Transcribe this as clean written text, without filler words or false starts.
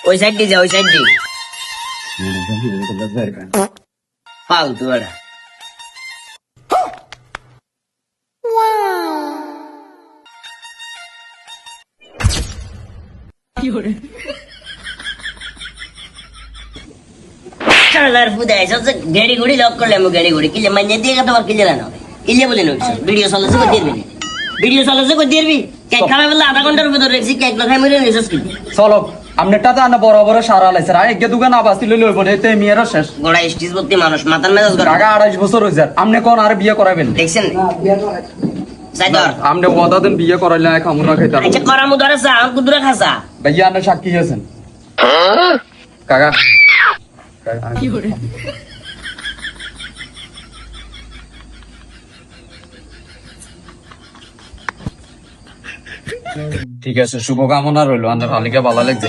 ওই সাইড দিয়ে যা, ওই সাইড দিয়ে ফালতু এটা। গাড়ি গুড়ি লক করলে গাড়ি গুড়ি কিলে মাইনে দিয়ে তোমার কিলে রানো কিলে বলে নইছো ভিডিও চলেছে কই দিবি ভিডিও চলেছে কই দিবি কেক খাবে বলে আধা ঘন্টার ভিতর রেখছি কেক না খাই মরে নিছস কি চলো আমনেটা তো আনা বড় বড় সারা লাইছে আর একে দুগান আবাসি লইল বলে তে মিয়ারও শেষ গোড়া স্টিজ ভর্তি মানুষ মাথার মেজাজ গরম আগা 28 বছর হইছে আমনে কোন আর বিয়ে করাবেন দেখছেন সাইদর আমনে ওদা দিন বিয়ে করাইলে না খামুরা খাইতাম আচ্ছা করামু ধরে চা আম কুদুরা খাসা ভাইয়া আপনি সাক্ষী আছেন কাকা কি করে ঠিক আছে শুভকামনা রইল আমার হালিকা ভালো লাগছে